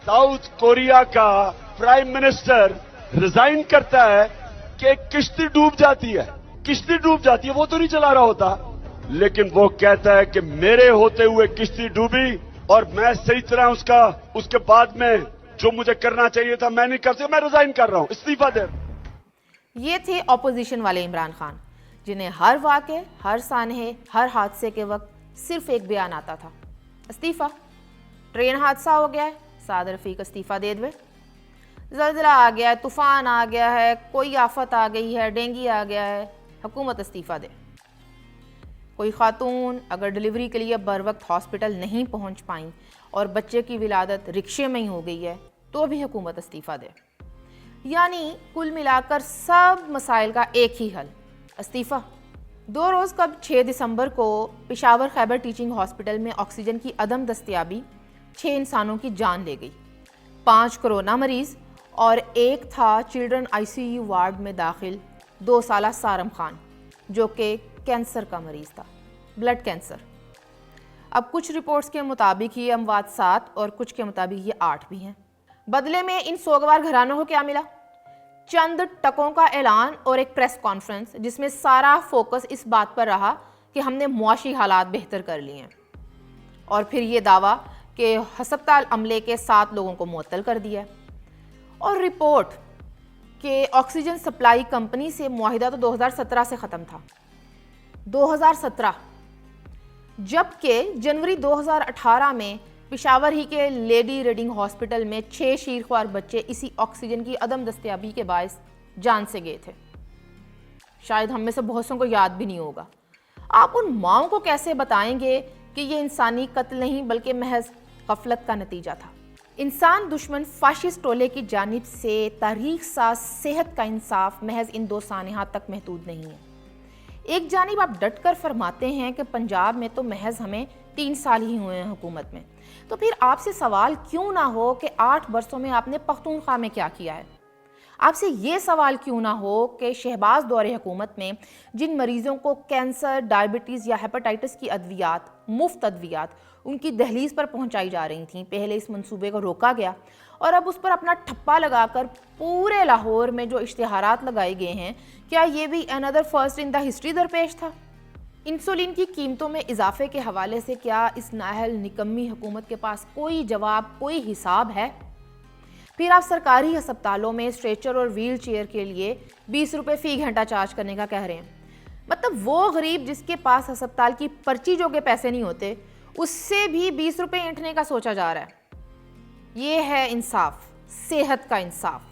South Korea का prime minister resign करता है कि एक किश्ती डूब जाती है, किश्ती डूब जाती है, वो तो नहीं चला रहा होता, लेकिन वो कहता है कि मेरे होते हुए किश्ती डूबी और मैं सही तरह उसके बाद में जो मुझे करना चाहिए था मैं नहीं कर सका, मैं रिजाइन कर रहा हूं, इस्तीफा दे। ये थे ऑपोजिशन वाले इमरान खान, जिन्हें हर वाक़े, हर सानहे, हर हादसे के वक्त सिर्फ एक बयान आता था, इस्तीफा। ट्रेन हादसा हो गया है, साद रफीक इस्तीफा दे दे। ज़लज़ला आ गया है, तूफ़ान आ गया है, कोई आफत आ गई है, डेंगू आ गया है, हुकूमत इस्तीफा दे। कोई खातून अगर डिलीवरी के लिए बर वक्त हॉस्पिटल नहीं पहुंच पाई और बच्चे की विलादत रिक्शे में ही हो गई है तो भी हुकूमत इस्तीफा दे। यानी कुल मिलाकर सब मसाइल का एक ही हल, इस्तीफा। 2 रोज़ कब 6 दिसंबर को पेशावर खैबर टीचिंग हॉस्पिटल में ऑक्सीजन की अदम दस्तयाबी 6 इंसानों की जान ले गई। 5 कोरोना मरीज़ और एक था चिल्ड्रन ICU वार्ड में दाखिल 2 साला सारम खान, जो कि कैंसर का मरीज़ था, ब्लड कैंसर। अब कुछ रिपोर्ट्स के मुताबिक ये अमवात 7 और कुछ के मुताबिक ये 8 भी हैं। बदले में इन सोगवार घरानों को क्या मिला? चंद टकों का ऐलान और एक प्रेस कॉन्फ्रेंस जिसमें सारा फोकस इस बात पर रहा कि हमने मुआशी हालात बेहतर कर लिए हैं, और फिर ये दावा कि हस्पताल अमले के 7 लोगों को मुअत्तल कर दिया। और रिपोर्ट कि ऑक्सीजन सप्लाई कंपनी से मुआहिदा तो 2017 से ख़त्म था, 2017, जबकि जनवरी 2018 में पेशावर ही के लेडी रीडिंग हॉस्पिटल में 6 शीरख्वार बच्चे इसी ऑक्सीजन की अदम दस्तयाबी के बायस जान से गए थे। शायद हम में से बहुत सौ को याद भी नहीं होगा। आप उन माओं को कैसे बताएंगे कि ये इंसानी कत्ल नहीं बल्कि महज गफलत का नतीजा था। इंसान दुश्मन फाशिस्ट टोले की जानिब से तारीख साज सेहत का इंसाफ महज इन 2 सानहात तक महदूद नहीं है। एक जानिब आप डट कर फरमाते हैं कि पंजाब में तो महज हमें 3 साल ही हुए हैं हुकूमत में, तो फिर आपसे सवाल क्यों ना हो कि 8 बरसों में आपने पख्तूनख्वा में क्या किया है? आपसे ये सवाल क्यों ना हो कि शहबाज दौरे हुकूमत में जिन मरीज़ों को कैंसर, डायबिटीज़ या हेपेटाइटिस की अद्वियात, मुफ्त अद्वियात उनकी दहलीज पर पहुंचाई जा रही थीं, पहले इस मंसूबे को रोका गया और अब उस पर अपना ठप्पा लगाकर पूरे लाहौर में जो इश्तिहारात लगाए गए हैं, क्या ये भी another first in the history दरपेश था? इंसुलिन की कीमतों में इजाफे के हवाले से क्या इस नाहल निकम्मी हुकूमत के पास कोई जवाब, कोई हिसाब है? फिर आप सरकारी अस्पतालों में स्ट्रेचर और व्हील चेयर के लिए 20 रुपये फ़ी घंटा चार्ज करने का कह रहे हैं। मतलब वो गरीब जिसके पास अस्पताल की पर्ची जो के पैसे नहीं होते, उससे भी 20 रुपये ऐंठने का सोचा जा रहा है। ये है इंसाफ, सेहत का इंसाफ।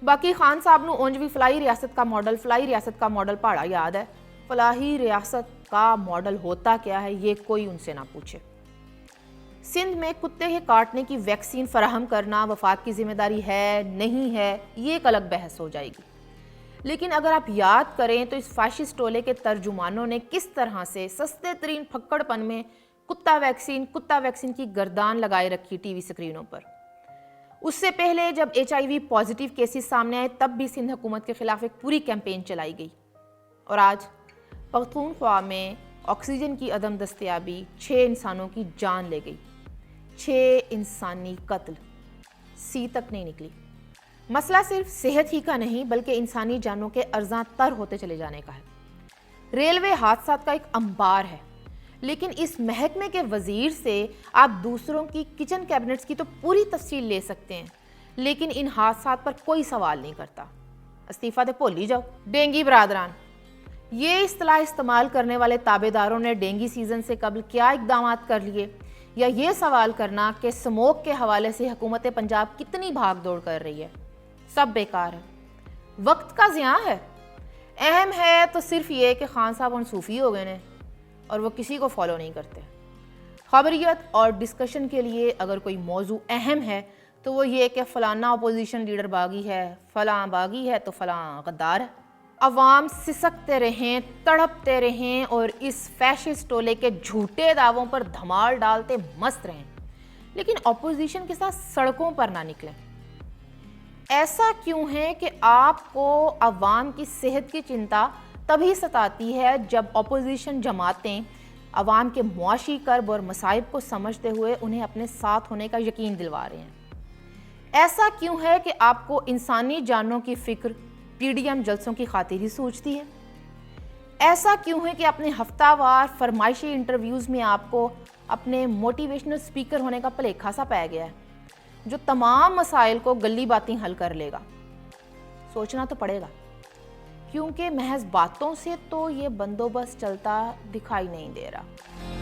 बाकी खान साहब नूं उंज भी फलाही रियासत का मॉडल पहाड़ा याद है। फलाही रियासत का मॉडल होता क्या है ये कोई उनसे ना पूछे। सिंध में कुत्ते के काटने की वैक्सीन फराहम करना वफाक की जिम्मेदारी है, नहीं है, ये एक अलग बहस हो जाएगी। लेकिन अगर आप याद करें तो इस फाशिस्ट टोले के तर्जुमानों ने किस तरह से सस्ते तरीन फक्कड़पन में कुत्ता वैक्सीन की गर्दान लगाए रखी टीवी स्क्रीनों पर। उससे पहले जब HIV पॉजिटिव केसेस सामने आए तब भी सिंध हुकूमत के खिलाफ एक पूरी कैंपेन चलाई गई। और आज पख्तूनख्वा में ऑक्सीजन की अदम दस्तयाबी 6 इंसानों की जान ले गई। 6 इंसानी कत्ल, सी तक नहीं निकली। मसला सिर्फ सेहत ही का नहीं बल्कि इंसानी जानों के अर्ज़ां तर होते चले जाने का है। रेलवे हादसात का एक अंबार है, लेकिन इस महकमे के वजीर से आप दूसरों की किचन कैबिनेट्स की तो पूरी तफसील ले सकते हैं, लेकिन इन हादसात पर कोई सवाल नहीं करता। इस्तीफा दे भूल ही जाओ। डेंगी बरादरान, ये इस्तेलाह इस्तेमाल करने वाले ताबेदारों ने डेंगी सीज़न से कबल क्या इकदाम कर लिए, या ये सवाल करना कि स्मोक के हवाले से हुकूमत पंजाब कितनी भाग दौड़ कर रही है, सब बेकार है, वक्त का ज़िया है। अहम है तो सिर्फ ये कि खान साहब उन सूफ़ी हो गए हैं और वो किसी को फॉलो नहीं करते। खबरियत और डिस्कशन के लिए अगर कोई मौजू अहम है तो वो ये कि फ़लाना अपोजिशन लीडर बागी है, फ़लाँ बागी है तो फ़लाँ गद्दार है। अवाम सिसकते रहें, तड़पते रहें और इस फैशिस्ट टोले के झूठे दावों पर धमाल डालते मस्त रहें, लेकिन अपोजिशन के साथ सड़कों पर ना निकलें। ऐसा क्यों है कि आपको अवाम की सेहत की चिंता तभी सताती है जब अपोजिशन जमातें अवाम के मुआशी कर्ब और मसाइब को समझते हुए उन्हें अपने साथ होने का यकीन दिलवा रहे हैं। ایسا کیوں ہے کہ آپ کو انسانی جانوں کی فکر پی ڈی ایم جلسوں کی خاطر ہی سوچتی ہے؟ ایسا کیوں ہے کہ اپنے ہفتہ وار فرمائشی انٹرویوز میں آپ کو اپنے موٹیویشنل سپیکر ہونے کا بھلیکھا سا پا گیا ہے جو تمام مسائل کو گلی باتیں حل کر لے گا؟ سوچنا تو پڑے گا، کیونکہ محض باتوں سے تو یہ بندوبست چلتا دکھائی نہیں دے رہا۔